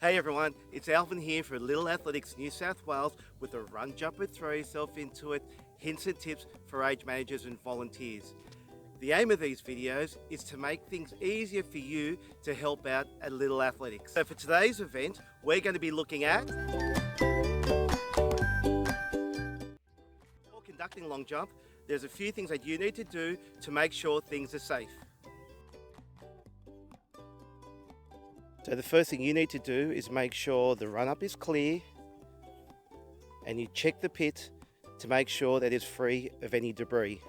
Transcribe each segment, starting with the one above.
Hey everyone, it's Alvin here for Little Athletics New South Wales with a run, jump and throw yourself into it, hints and tips for age managers and volunteers. The aim of these videos is to make things easier for you to help out at Little Athletics. So for today's event, we're going to be looking at before conducting long jump, there's a few things that you need to do to make sure things are safe. So the first thing you need to do is make sure the run-up is clear and you check the pit to make sure that it's free of any debris.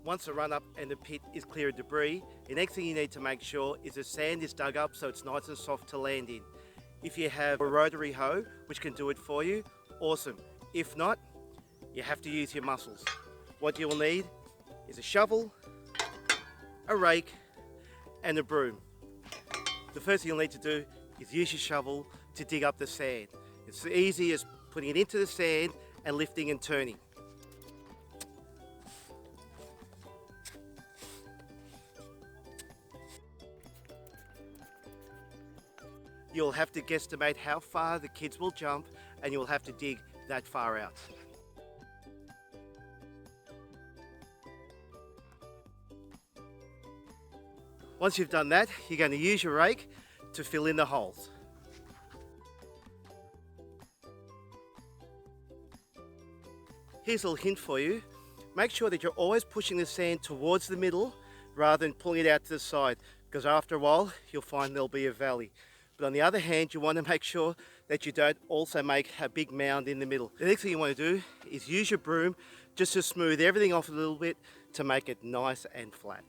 Once the run-up and the pit is clear of debris, the next thing you need to make sure is the sand is dug up so it's nice and soft to land in. If you have a rotary hoe, which can do it for you, awesome. If not, you have to use your muscles. What you will need is a shovel, a rake, and a broom. The first thing you'll need to do is use your shovel to dig up the sand. It's as easy as putting it into the sand and lifting and turning. You'll have to guesstimate how far the kids will jump and you'll have to dig that far out. Once you've done that, you're going to use your rake to fill in the holes. Here's a little hint for you. Make sure that you're always pushing the sand towards the middle rather than pulling it out to the side, because after a while you'll find there'll be a valley. But on the other hand, you want to make sure that you don't also make a big mound in the middle. The next thing you want to do is use your broom just to smooth everything off a little bit to make it nice and flat.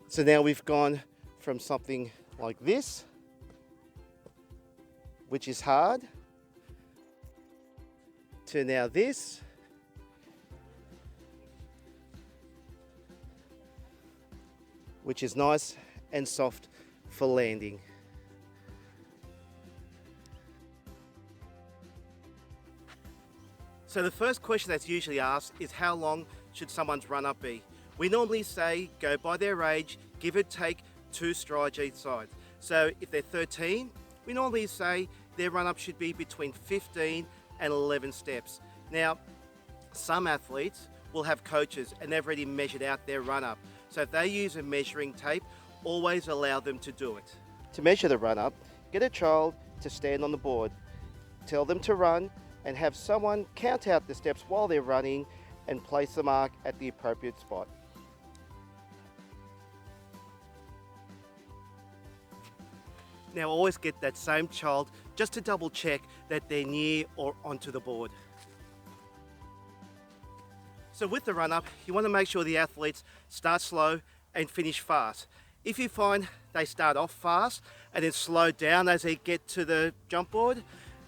So now we've gone from something like this, which is hard, to now this, which is nice and soft for landing. So the first question that's usually asked is how long should someone's run-up be? We normally say go by their age, give or take 2 strides each side. So if they're 13, we normally say their run-up should be between 15 and 11 steps. Now, some athletes will have coaches and they've already measured out their run-up. So if they use a measuring tape, always allow them to do it. To measure the run-up, get a child to stand on the board. Tell them to run and have someone count out the steps while they're running and place the mark at the appropriate spot. Now always get that same child just to double check that they're near or onto the board. So with the run-up, you want to make sure the athletes start slow and finish fast. If you find they start off fast and then slow down as they get to the jump board,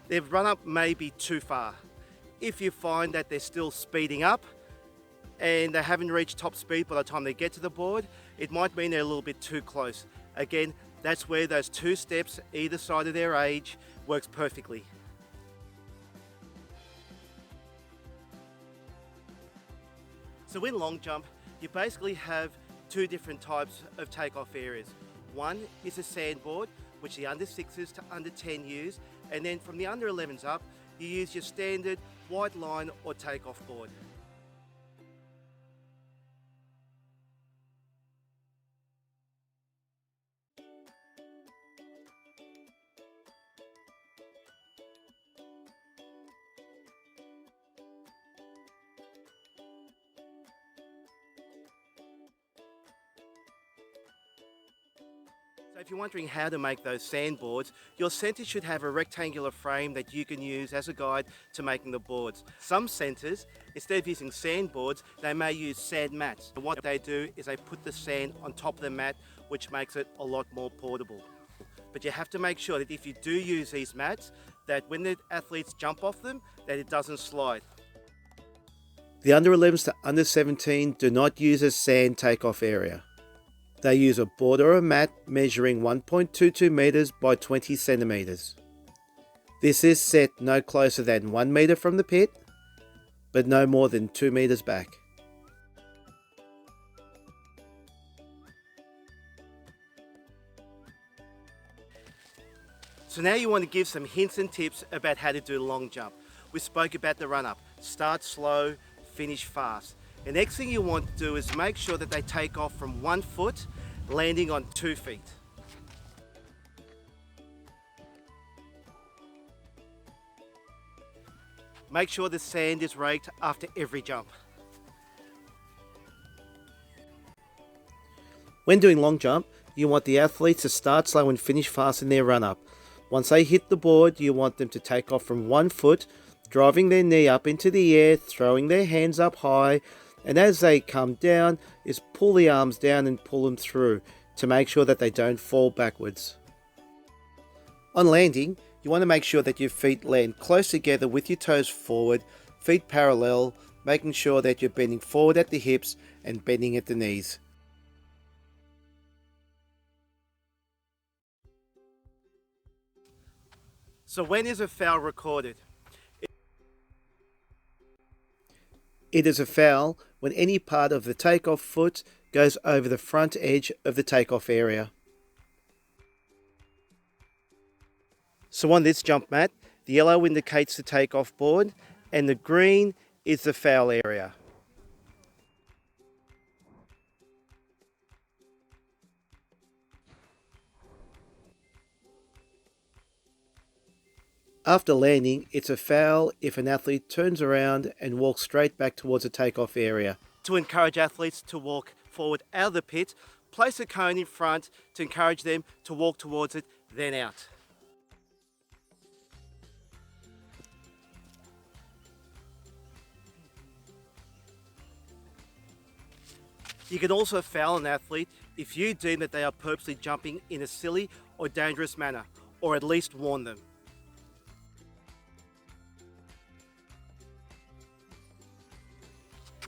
their run-up may be too far. If you find that they're still speeding up and they haven't reached top speed by the time they get to the board, it might mean they're a little bit too close. Again, that's where those 2 steps either side of their age works perfectly. So in long jump, you basically have 2 different types of takeoff areas. One is a sandboard, which the under 6s to under 10 use, and then from the under 11s up, you use your standard white line or takeoff board. So if you're wondering how to make those sandboards, your centre should have a rectangular frame that you can use as a guide to making the boards. Some centres, instead of using sandboards, they may use sand mats. And what they do is they put the sand on top of the mat, which makes it a lot more portable. But you have to make sure that if you do use these mats, that when the athletes jump off them, that it doesn't slide. The under 11s to under 17 do not use a sand takeoff area. They use a board or a mat measuring 1.22 meters by 20 centimeters. This is set no closer than 1 meter from the pit, but no more than 2 meters back. So now you want to give some hints and tips about how to do long jump. We spoke about the run up. Start slow, finish fast. The next thing you want to do is make sure that they take off from 1 foot, landing on 2 feet. Make sure the sand is raked after every jump. When doing long jump, you want the athletes to start slow and finish fast in their run up. Once they hit the board, you want them to take off from 1 foot, driving their knee up into the air, throwing their hands up high, and as they come down, is pull the arms down and pull them through to make sure that they don't fall backwards. On landing, you want to make sure that your feet land close together with your toes forward, feet parallel, making sure that you're bending forward at the hips and bending at the knees. So when is a foul recorded? It is a foul when any part of the takeoff foot goes over the front edge of the takeoff area. So on this jump mat, the yellow indicates the takeoff board and the green is the foul area. After landing, it's a foul if an athlete turns around and walks straight back towards the takeoff area. To encourage athletes to walk forward out of the pit, place a cone in front to encourage them to walk towards it, then out. You can also foul an athlete if you deem that they are purposely jumping in a silly or dangerous manner, or at least warn them.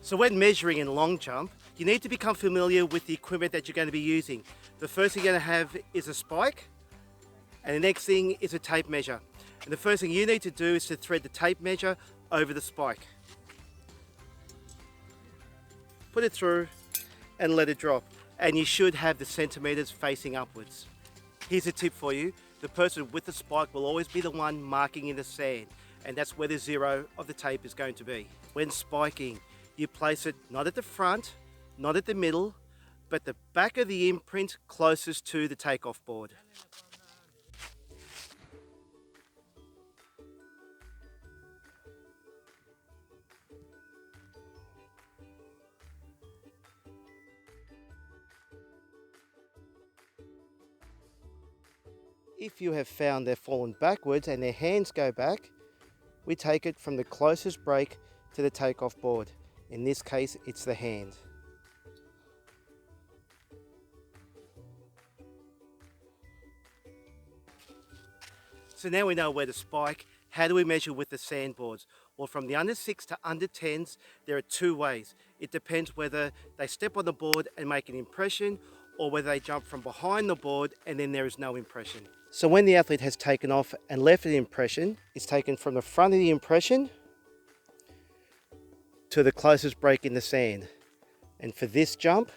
So when measuring in long jump, you need to become familiar with the equipment that you're going to be using. The first thing you're going to have is a spike, and the next thing is a tape measure. And the first thing you need to do is to thread the tape measure over the spike. Put it through and let it drop. And you should have the centimeters facing upwards. Here's a tip for you. The person with the spike will always be the one marking in the sand, and that's where the zero of the tape is going to be. When spiking, you place it not at the front, not at the middle, but the back of the imprint closest to the takeoff board. If you have found they've fallen backwards and their hands go back, we take it from the closest break to the takeoff board. In this case, it's the hand. So now we know where to spike. How do we measure with the sandboards? Well, from the under 6 to under 10s, there are 2 ways. It depends whether they step on the board and make an impression, or whether they jump from behind the board and then there is no impression. So when the athlete has taken off and left an impression, it's taken from the front of the impression to the closest break in the sand. And for this jump,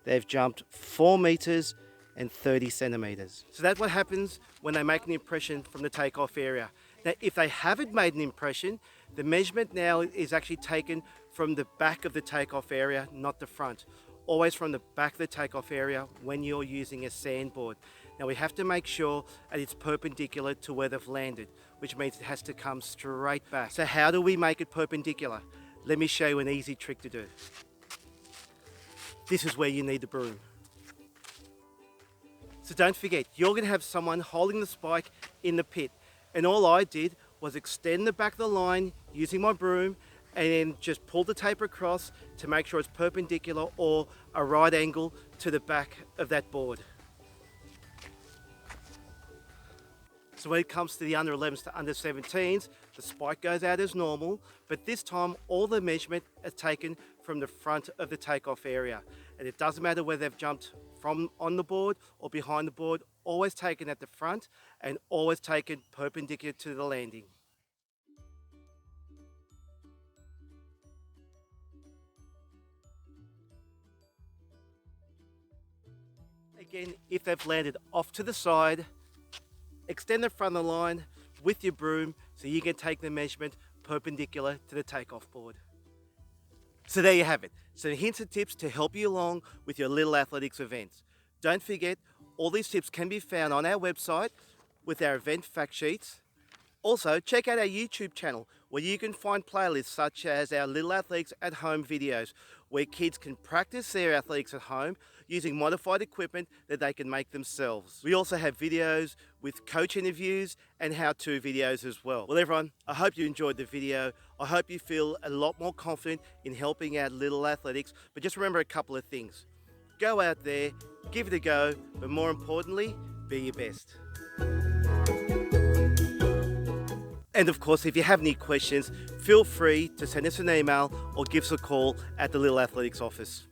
they've jumped 4 meters and 30 centimeters. So that's what happens when they make an impression from the takeoff area. Now, if they haven't made an impression, the measurement now is actually taken from the back of the takeoff area, not the front. Always from the back of the takeoff area when you're using a sandboard. Now we have to make sure that it's perpendicular to where they've landed, which means it has to come straight back. So how do we make it perpendicular? Let me show you an easy trick to do. This is where you need the broom. So don't forget, you're going to have someone holding the spike in the pit. And all I did was extend the back of the line using my broom and then just pull the tape across to make sure it's perpendicular or a right angle to the back of that board. So when it comes to the under 11s to under 17s, the spike goes out as normal, but this time all the measurement is taken from the front of the takeoff area. And it doesn't matter whether they've jumped from on the board or behind the board, always taken at the front and always taken perpendicular to the landing. Again, if they've landed off to the side, extend the front of the line with your broom so you can take the measurement perpendicular to the takeoff board. So there you have it, some hints and tips to help you along with your Little Athletics events. Don't forget, all these tips can be found on our website with our event fact sheets. Also, check out our YouTube channel where you can find playlists such as our Little Athletics at Home videos, where kids can practice their athletics at home using modified equipment that they can make themselves. We also have videos with coach interviews and how-to videos as well. Well everyone, I hope you enjoyed the video. I hope you feel a lot more confident in helping out Little Athletics, but just remember a couple of things. Go out there, give it a go, but more importantly, be your best. And of course, if you have any questions, feel free to send us an email or give us a call at the Little Athletics office.